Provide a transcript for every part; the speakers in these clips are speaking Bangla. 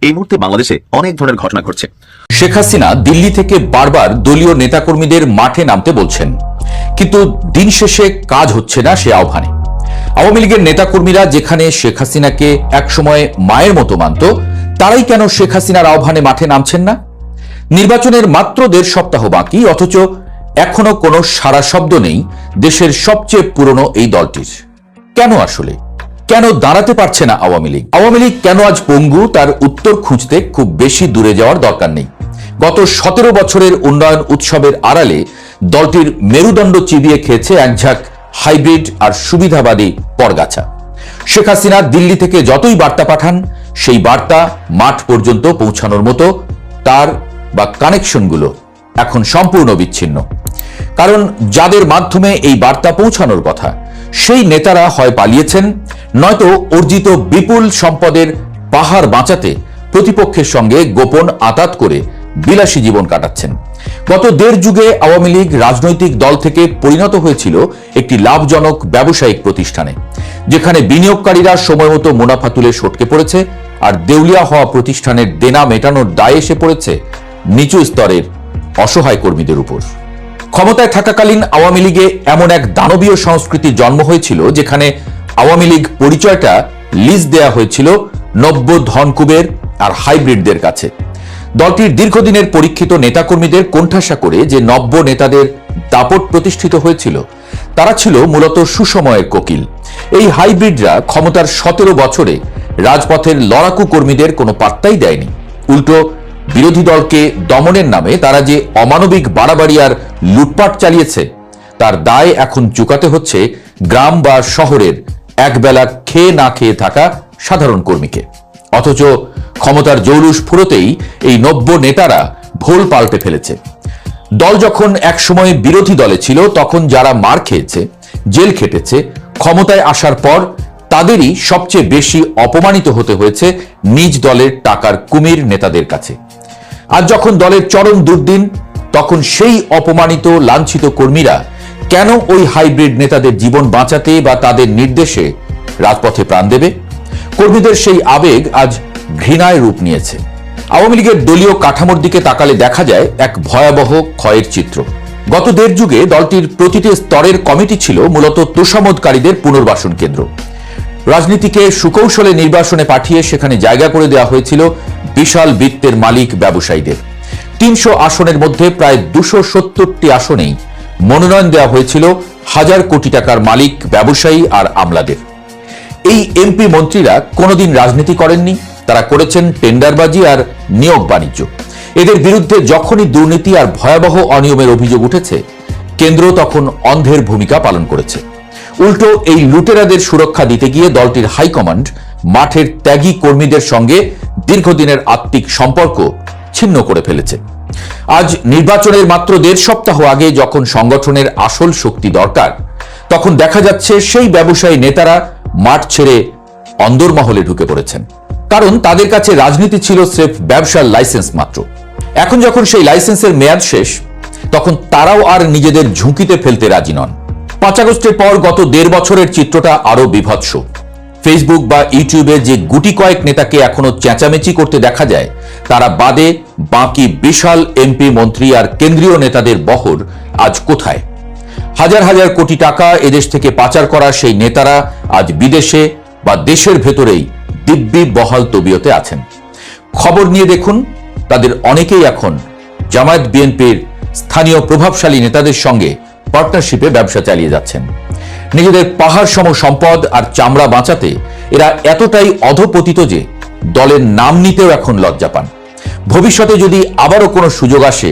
এই মুহূর্তে বাংলাদেশে অনেক ধরনের ঘটনা ঘটছে। শেখ হাসিনা দিল্লি থেকে বারবার দলীয় নেতাকর্মীদের মাঠে নামতে বলছেন, কিন্তু দিন শেষে কাজ হচ্ছে না সে আহ্বানে। আওয়ামী লীগের নেতাকর্মীরা যেখানে শেখ হাসিনাকে একসময় মায়ের মতো মানত, তারাই কেন শেখ হাসিনার আহ্বানে মাঠে নামছেন না? নির্বাচনের মাত্র 1.5 সপ্তাহ বাকি, অথচ এখনো কোনো সাড়া শব্দ নেই দেশের সবচেয়ে পুরনো এই দলটির। কেন আসলে? কেন দাঁড়াতে পারছে না আওয়ামী লীগ? আওয়ামী লীগ কেন আজ পঙ্গু, তার উত্তর খুঁজতে খুব বেশি দূরে যাওয়ার দরকার নেই। গত 17 বছরের উন্নয়ন উৎসবের আড়ালে দলটির মেরুদণ্ড চিবিয়ে খেয়েছে একঝাঁক হাইব্রিড আর সুবিধাবাদী পরগাছা। শেখ হাসিনা দিল্লি থেকে যতই বার্তা পাঠান, সেই বার্তা মাঠ পর্যন্ত পৌঁছানোর মতো তার বা কানেকশনগুলো এখন সম্পূর্ণ বিচ্ছিন্ন। কারণ যাদের মাধ্যমে এই বার্তা পৌঁছানোর কথা, সেই নেতারা হয় পালিয়েছেন, নয়তো অর্জিত বিপুল সম্পদের পাহাড় বাঁচাতে প্রতিপক্ষের সঙ্গে গোপন আঁতাত করে বিলাসী জীবন কাটাচ্ছেন। গত 1.5 যুগে আওয়ামী লীগ রাজনৈতিক দল থেকে পরিণত হয়েছিল একটি লাভজনক ব্যবসায়িক প্রতিষ্ঠানে, যেখানে বিনিয়োগকারীরা সময় মতো মুনাফা তুলে সটকে পড়েছে, আর দেউলিয়া হওয়া প্রতিষ্ঠানের দেনা মেটানোর দায় এসে পড়েছে নিচু স্তরের অসহায় কর্মীদের উপর। ক্ষমতায় থাকাকালীন আওয়ামী লীগে এমন এক দানবীয় সংস্কৃতির জন্ম হয়েছিল, যেখানে আওয়ামী লীগ পরিচয়টা লিজ দেয়া হয়েছিল নব্য ধনকুবের আর হাইব্রিডদের কাছে। দলটির দীর্ঘদিনের পরীক্ষিত নেতাকর্মীদের কোণঠাসা করে যে নব্য নেতাদের দাপট প্রতিষ্ঠিত হয়েছিল, তারা ছিল মূলত সুসময়ের কোকিল। এই হাইব্রিডরা ক্ষমতার 17 বছরে রাজপথের লড়াকু কর্মীদের কোনো পাত্তাই দেয়নি। উল্টো বিরোধী দলকে দমনের নামে তারা যে অমানবিক বাড়াবাড়ি আর লুটপাট চালিয়েছে, তার দায় এখন চুকাতে হচ্ছে গ্রাম বা শহরের একবেলা খেয়ে না খেয়ে থাকা সাধারণ কর্মীকে। অথচ ক্ষমতার জৌলুস ফুরোতেই এই নব্য নেতারা ভোল পাল্টে ফেলেছে। দল যখন একসময় বিরোধী দলে ছিল, তখন যারা মার খেয়েছে, জেল খেটেছে, ক্ষমতায় আসার পর তাদেরই সবচেয়ে বেশি অপমানিত হতে হয়েছে নিজ দলের টাকার কুমির নেতাদের কাছে। আর যখন দলের চরম দুর্দিন, তখন সেই অপমানিত লাঞ্ছিত কর্মীরা কেন ওই হাইব্রিড নেতাদের জীবন বাঁচাতে বা তাদের নির্দেশে রাজপথে প্রাণ দেবে? কর্মীদের সেই আবেগ আজ ঘৃণায় রূপ নিয়েছে। আওয়ামী লীগের দলীয় কাঠামোর দিকে তাকালে দেখা যায় এক ভয়াবহ ক্ষয়ের চিত্র। গত 1.5 যুগে দলটির প্রতিটি স্তরের কমিটি ছিল মূলত তোষামোদকারীদের পুনর্বাসন কেন্দ্র। রাজনীতিকে সুকৌশলে নির্বাসনে পাঠিয়ে সেখানে জায়গা করে দেওয়া হয়েছিল বিশাল বৃত্তের মালিক ব্যবসায়ীদের। 300 আসনের মধ্যে প্রায় 270টি আসনেই মনোনয়ন দেওয়া হয়েছিল হাজার কোটি টাকার মালিক ব্যবসায়ী আর আমলাদের। এই এমপি মন্ত্রীরা কোনোদিন রাজনীতি করেননি, তারা করেছেন টেন্ডারবাজি আর নিয়োগ বাণিজ্য। এদের বিরুদ্ধে যখনই দুর্নীতি আর ভয়াবহ অনিয়মের অভিযোগ উঠেছে, কেন্দ্র তখন অন্ধের ভূমিকা পালন করেছে। উল্টো এই লুটেরাদের সুরক্ষা দিতে গিয়ে দলটির হাইকমান্ড মাঠের ত্যাগী কর্মীদের সঙ্গে দীর্ঘদিনের আত্মিক সম্পর্ক ছিন্ন করে ফেলেছে। আজ নির্বাচনের মাত্র 1.5 সপ্তাহ আগে যখন সংগঠনের আসল শক্তি দরকার, তখন দেখা যাচ্ছে সেই ব্যবসায়ী নেতারা মাঠ ছেড়ে অন্দরমহলে ঢুকে পড়েছেন। কারণ তাদের কাছে রাজনীতি ছিল স্রেফ ব্যবসার লাইসেন্স মাত্র। এখন যখন সেই লাইসেন্সের মেয়াদ শেষ, তখন তারাও আর নিজেদের ঝুঁকিতে ফেলতে রাজি নন। 5 আগস্টের পর গত 1.5 বছরের চিত্রটা আরো বিভৎস। ফেসবুক বা ইউটিউবে যে গুটি কয়েক নেতাকে এখনো চেঁচামেচি করতে দেখা যায়, তারা বাদে বাকি বিশাল এমপি মন্ত্রী আর কেন্দ্রীয় নেতাদের বহর আজ কোথায়? হাজার হাজার কোটি টাকা এদেশ থেকে পাচার করা সেই নেতারা আজ বিদেশে বা দেশের ভেতরেই দিব্যি বহাল তবিয়তে আছেন। খবর নিয়ে দেখুন, তাদের অনেকেই এখন জামায়াত বিএনপির স্থানীয় প্রভাবশালী নেতাদের সঙ্গে পার্টনারশিপে ব্যবসা চালিয়ে যাচ্ছেন। নিজেদের পাহাড় সম সম্পদ আর চামড়া বাঁচাতে এরা এতটাই অধপতিত যে দলের নাম নিতেও এখন লজ্জা পান। ভবিষ্যতে যদি আবারও কোনো সুযোগ আসে,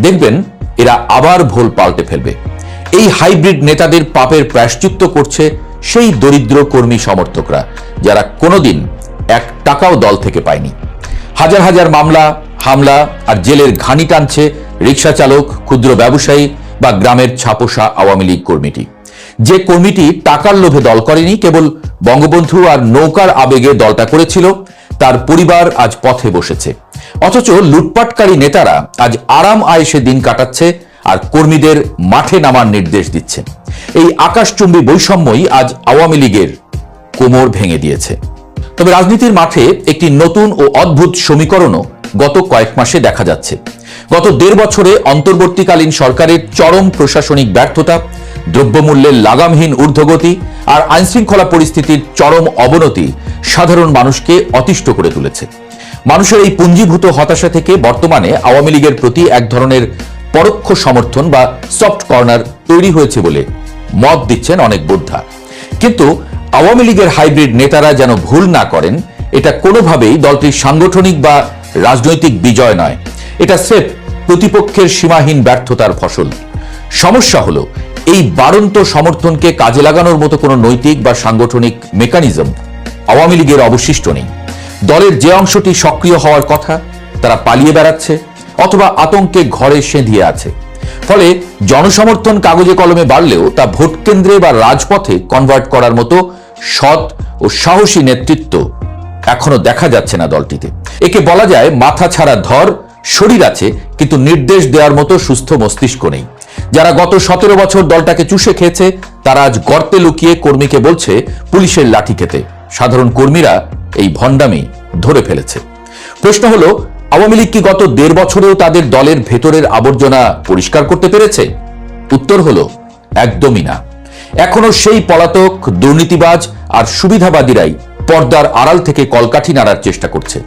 দেখবেন এরা আবার ভোল পাল্টে ফেলবে। এই হাইব্রিড নেতাদের পাপের প্রায়শ্চিত্ত করছে সেই দরিদ্র কর্মী সমর্থকরা, যারা কোনোদিন 1 টাকাও দল থেকে পায়নি। হাজার হাজার মামলা, হামলা আর জেলের ঘানি টানছে রিক্সা চালক, ক্ষুদ্র ব্যবসায়ী বা গ্রামের ছাপোষা আওয়ামী লীগ কর্মীটি। যে কর্মীটি টাকার লোভে দল করেনি, কেবল বঙ্গবন্ধু আর নৌকার আবেগে দলটা করেছিল, তার পরিবার আজ পথে বসেছে। অথচ লুটপাটকারী নেতারা আজ আরাম আয়েশে দিন কাটাচ্ছে আর কর্মীদের মাঠে নামার নির্দেশ দিচ্ছে। এই আকাশচুম্বী বৈষম্যই আজ আওয়ামী লীগের কোমর ভেঙে দিয়েছে। তবে রাজনীতির মাঠে একটি নতুন ও অদ্ভুত সমীকরণও গত কয়েক মাসে দেখা যাচ্ছে। গত 1.5 বছরে অন্তর্বর্তীকালীন সরকারের চরম প্রশাসনিক ব্যর্থতা, দ্রব্যমূল্যের লাগামহীন ঊর্ধ্বগতি আর আইনশৃঙ্খলা পরিস্থিতির চরম অবনতি সাধারণ মানুষকে অতিষ্ঠ করে তুলেছে। মানুষের এই পুঞ্জীভূত হতাশা থেকে বর্তমানে আওয়ামী লীগের প্রতি এক ধরনের পরোক্ষ সমর্থন বা সফট কর্নার তৈরি হয়েছে বলে মত দিচ্ছেন অনেক বোদ্ধা। কিন্তু আওয়ামী লীগের হাইব্রিড নেতারা যেন ভুল না করেন, এটা কোনোভাবেই দলটির সাংগঠনিক বা রাজনৈতিক বিজয় নয়, এটা স্রেফ প্রতিপক্ষের সীমাহীন ব্যর্থতার ফসল। সমস্যা হলো এই বাড়ন্ত সমর্থনকে কাজে লাগানোর মতো কোনো নৈতিক বা সাংগঠনিক মেকানিজম আওয়ামী লীগের অবশিষ্ট নেই। দলের যে অংশটি সক্রিয় হওয়ার কথা তারা পালিয়ে বেড়াচ্ছে অথবা আতঙ্কে ঘরে সেঁধিয়ে আছে। ফলে জনসমর্থন কাগজে কলমে বাড়লেও তা ভোট কেন্দ্রে বা রাজপথে কনভার্ট করার মতো সৎ ও সাহসী নেতৃত্ব এখনো দেখা যাচ্ছে না দলটিতে। একে বলা যায় মাথা ছাড়া ধর, শরীর আছে কিন্তু নির্দেশ দেওয়ার মতো সুস্থ মস্তিষ্ক নেই। যারা গত 17 বছর দলটাকে চুষে খেয়েছে তারা আজ গর্তে লুকিয়ে কর্মীকে বলছে পুলিশের লাঠি খেতে। সাধারণ কর্মীরা এই ভণ্ডামি ধরে ফেলেছে। প্রশ্ন হলো, আওয়ামী লীগ কি গত 1.5 বছরেও তাদের দলের ভেতরের আবর্জনা পরিষ্কার করতে পেরেছে? উত্তর হলো একদমই না। এখনো সেই পলাতক, দুর্নীতিবাজ আর সুবিধাবাদীরাই পর্দার আড়াল থেকে কলকাঠি নাড়ার চেষ্টা করছে।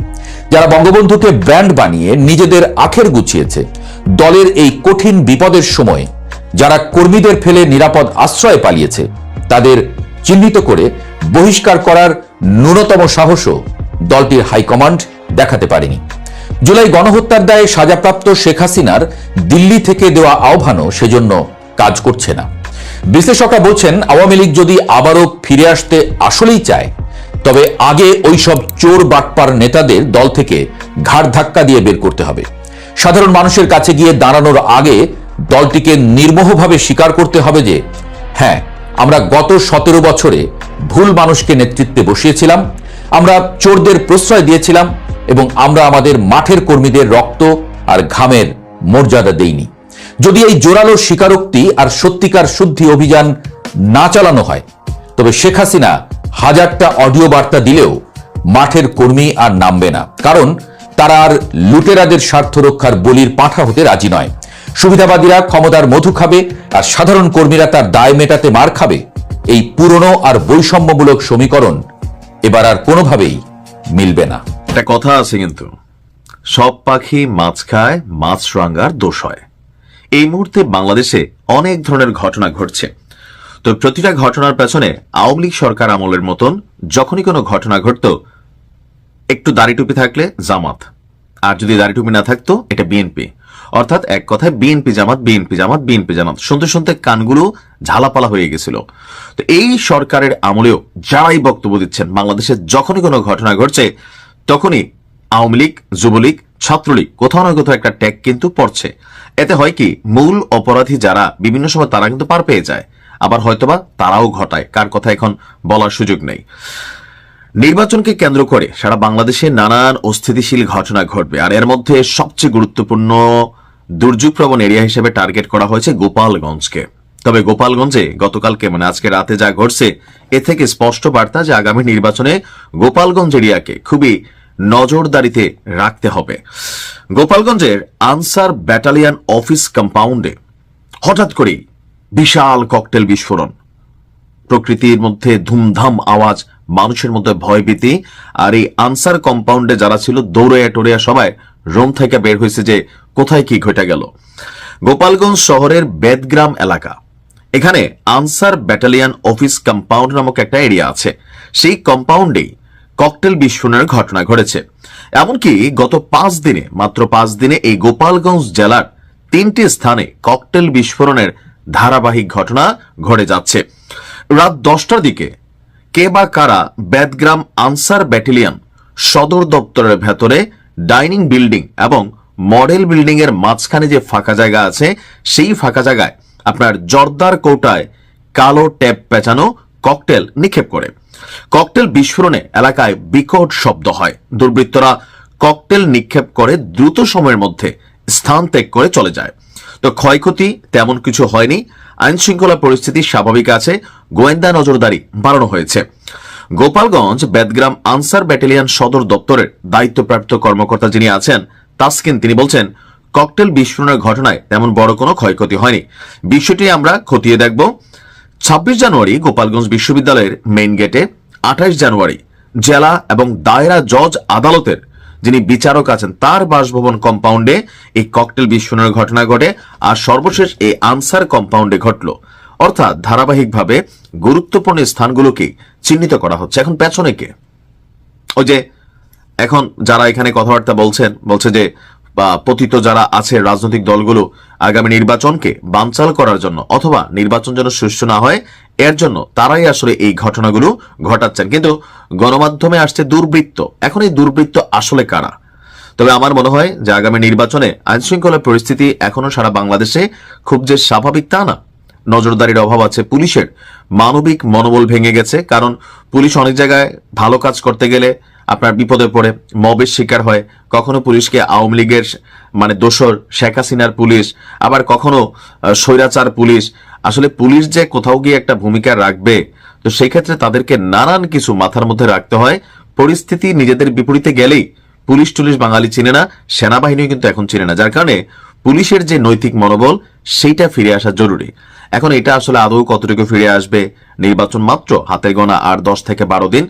যারা বঙ্গবন্ধুকে ব্র্যান্ড বানিয়ে নিজেদের আখের গুছিয়েছে, দলের এই কঠিন বিপদের সময় যারা কর্মীদের ফেলে নিরাপদ আশ্রয়ে পালিয়েছে, তাদের চিহ্নিত করে বহিষ্কার করার ন্যূনতম সাহসও দলটির হাইকমান্ড দেখাতে পারেনি। জুলাই গণহত্যার দায়ে সাজাপ্রাপ্ত শেখ হাসিনার দিল্লি থেকে দেওয়া আহ্বানও সেজন্য কাজ করছে না। বিশ্লেষকরা বলছেন, আওয়ামী লীগ যদি আবারও ফিরে আসতে আসলেই চায় তবে আগে ওইসব চোর বাটপার নেতাদের দল থেকে ঘাড় ধাক্কা দিয়ে বের করতে হবে। সাধারণ মানুষের কাছে গিয়ে দাঁড়ানোর আগে দলটিকে নির্মোহভাবে স্বীকার করতে হবে যে হ্যাঁ, আমরা গত 17 বছরে ভুল মানুষকে নেতৃত্বে বসিয়েছিলাম, আমরা চোরদের প্রশ্রয় দিয়েছিলাম এবং আমরা আমাদের মাঠের কর্মীদের রক্ত আর ঘামের মর্যাদা দেইনি। যদি এই জোরালো স্বীকারোক্তি আর সত্যিকার শুদ্ধি অভিযান না চালানো হয় তবে শেখ হাসিনা হাজারটা অডিও বার্তা দিলেও মাঠের কর্মী আর নামবে না, কারণ তারা আর লুটেরাদের স্বার্থ রক্ষার বলির পাঁঠা হতে রাজি নয়। সুবিধাবাদীরা ক্ষমতার মধু খাবে আর সাধারণ কর্মীরা তার দায় মেটাতে মার খাবে। এই পুরনো আর বৈষম্যমূলক সমীকরণ এবার আর কোনোভাবেই মিলবে না। একটা কথা আছে কিন্তু, সব পাখি মাছ খায়, মাছ রাঙ্গার দোষ হয়। এই মুহূর্তে বাংলাদেশে অনেক ধরনের ঘটনা ঘটছে। তো প্রতিটা ঘটনার পেছনে আওয়ামী লীগ সরকার আমলের মতন যখনই কোনো ঘটনা ঘটতো, একটু দাড়ি টুপি থাকলে জামাত, আর যদি দাড়ি টুপি না থাকতো এটা বিএনপি। অর্থাৎ এক কথায় বিএনপি জামাত, বিএনপি জামাত, বিএনপি জামাত, শুনতে শুনতে কানগুলো ঝালাপালা হয়ে গেছিল। তো এই সরকারের আমলেও যারাই বক্তব্য দিচ্ছেন, বাংলাদেশে যখনই কোনো ঘটনা ঘটছে তখনই আওয়ামী লীগ, যুবলীগ, ছাত্রলীগ কোথাও না কোথাও একটা ট্যাগ কিন্তু পড়ছে। এতে হয় কি, মূল অপরাধী যারা বিভিন্ন সময় তারা কিন্তু পার পেয়ে যায়, আবার হয়তোবা তারাও ঘটায়, কার কথা এখন বলার সুযোগ নেই। নির্বাচনকে কেন্দ্র করে সারা বাংলাদেশে নানান অস্থিতিশীল ঘটনা ঘটবে, আর এর মধ্যে সবচেয়ে গুরুত্বপূর্ণ দুর্যোগপ্রবণ এরিয়া হিসেবে টার্গেট করা হয়েছে গোপালগঞ্জকে। তবে গোপালগঞ্জে গতকালকে মানে আজকে রাতে যা ঘটছে, এ থেকে স্পষ্ট বার্তা যে আগামী নির্বাচনে গোপালগঞ্জ এরিয়াকে খুবই নজরদারিতে রাখতে হবে। গোপালগঞ্জের আনসার ব্যাটালিয়ন অফিস কম্পাউন্ডে হঠাৎ করেই বিশাল ককটেল বিস্ফোরণ, প্রকৃতির মধ্যে ধুমধাম আওয়াজ, মানুষের মধ্যে ভয়ভীতি। আর এই আনসার কম্পাউন্ডে যারা ছিল দৌড়াইয়া টোড়াইয়া সবাই রুম থেকে বের হয়েছে যে কোথায় কি ঘটে গেল। গোপালগঞ্জ শহরের বেদগ্রাম এলাকা, এখানে আনসার ব্যাটালিয়ন অফিস কম্পাউন্ড নামক একটা এরিয়া আছে। সেই কম্পাউন্ডেই ককটেল বিস্ফোরণের ঘটনা ঘটেছে। এমনকি গত 5 দিনে, মাত্র 5 দিনে এই গোপালগঞ্জ জেলার 3টি স্থানে ককটেল বিস্ফোরণের ধারাবাহিক ঘটনা ঘটে যাচ্ছে। রাত 10টার দিকে কে বা কারা বেদগ্রাম আনসার ব্যাটালিয়ন সদর দপ্তরের ভেতরে ডাইনিং বিল্ডিং এবং মডেল বিল্ডিং এর মাঝখানে যে ফাঁকা জায়গা আছে, সেই ফাঁকা জায়গায় আপনার জর্দার কৌটায় কালো ট্যাপ পেঁচানো ককটেল নিক্ষেপ করে। ককটেল বিস্ফোরণে এলাকায় বিকট শব্দ হয়। দুর্বৃত্তরা ককটেল নিক্ষেপ করে দ্রুত সময়ের মধ্যে স্থান ত্যাগ করে চলে যায়। তো ক্ষয়ক্ষতি তেমন কিছু হয়নি, আইন শৃঙ্খলা পরিস্থিতি স্বাভাবিক আছে, গোয়েন্দা নজরদারি বাড়ানো হয়েছে। গোপালগঞ্জ বেদগ্রাম আনসার ব্যাটালিয়ন সদর দপ্তরের দায়িত্বপ্রাপ্ত কর্মকর্তা যিনি আছেন তাসকিন, তিনি বলছেন ককটেল বিস্ফোরণের ঘটনায় তেমন বড় কোনো ক্ষয়ক্ষতি হয়নি। বিষয়টি আমরা খতিয়ে দেখব। 26 জানুয়ারি গোপালগঞ্জ বিশ্ববিদ্যালয়ের মেইন গেটে, 28 জানুয়ারি জেলা এবং দায়রা জজ আদালতের যিনি বিচারক আছেন তার বাসভবন কম্পাউন্ডে এই ককটেল বিস্ফোরণের ঘটনা ঘটে, আর সর্বশেষ এই আনসার কম্পাউন্ডে ঘটল। অর্থাৎ ধারাবাহিকভাবে গুরুত্বপূর্ণ স্থানগুলোকে চিহ্নিত করা হচ্ছে। এখন পেছনে কে? ওই যে এখন যারা এখানে কথাবার্তা বলছে যে পতিত যারা আছে রাজনৈতিক দলগুলো আগামী নির্বাচনকে বানচাল করার জন্য অথবা নির্বাচন যেন সুষ্ঠু না হয় এর জন্য তারাই আসলে এই ঘটনাগুলো ঘটাচ্ছেন। কিন্তু গণমাধ্যমে আসছে দুর্বৃত্ত। এখন এই দুর্বৃত্ত আসলে কারা? তবে আমার মনে হয় যে আগামী নির্বাচনে আইনশৃঙ্খলা পরিস্থিতি এখনো সারা বাংলাদেশে খুব যে স্বাভাবিক তা না। নজরদারির অভাব আছে, পুলিশের মানবিক মনোবল ভেঙে গেছে। কারণ পুলিশ অনেক জায়গায় ভালো কাজ করতে গেলে আপনার বিপদে পড়ে মবের শিকার হয়। কখনো পুলিশকে আওয়ামী লীগের দোসর শেখ হাসিনার পুলিশ, আবার কখনো স্বৈরাচার পুলিশ। আসলে পুলিশ যে কোথাও গিয়ে একটা ভূমিকা রাখবে, তো সেই ক্ষেত্রে তাদেরকে নানান কিছু মাথার মধ্যে রাখতে হয়। পরিস্থিতি নিজেদের বিপরীতে গেলেই পুলিশ টুলিশ বাঙালি চিনে না, সেনাবাহিনীও কিন্তু এখন চিনে না। যার কারণে পুলিশের যে নৈতিক মনোবল সেইটা ফিরে আসা জরুরি। এখন এটা আসলে আদৌ কতটুকু ফিরে আসবে? নির্বাচন মাত্র হাতে গোনা আর 10 থেকে 12 দিন।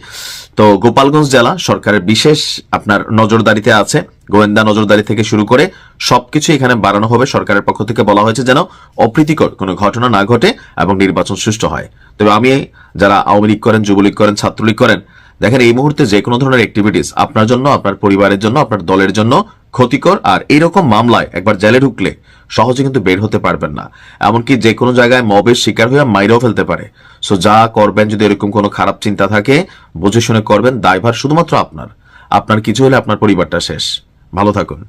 তো গোপালগঞ্জ জেলা সরকারের বিশেষ আপনার নজরদারিতে আছে। গোয়েন্দা নজরদারি থেকে শুরু করে সবকিছু এখানে বাড়ানো হবে। সরকারের পক্ষ থেকে বলা হয়েছে যেন অপ্রীতিকর কোনো ঘটনা না ঘটে এবং নির্বাচন সুষ্ঠু হয়। তবে আমি যারা আওয়ামী লীগ করেন, যুবলীগ করেন, ছাত্রলীগ করেন, দেখেন এই মুহূর্তে যে কোনো ধরনের অ্যাক্টিভিটিস আপনার জন্য, আপনার পরিবারের জন্য, আপনার দলের জন্য ক্ষতিকর। আর এইরকম মামলায় একবার জেলে ঢুকলে সহজে কিন্তু বের হতে পারবেন না। এমনকি যে কোনো জায়গায় মবের শিকার হয়ে মাইরেও ফেলতে পারে। সো যা করবেন, যদি এরকম কোনো খারাপ চিন্তা থাকে বুঝে শুনে করবেন। দায়ভার শুধুমাত্র আপনার। আপনার কিছু হলে আপনার পরিবারটা শেষ। ভালো থাকুন।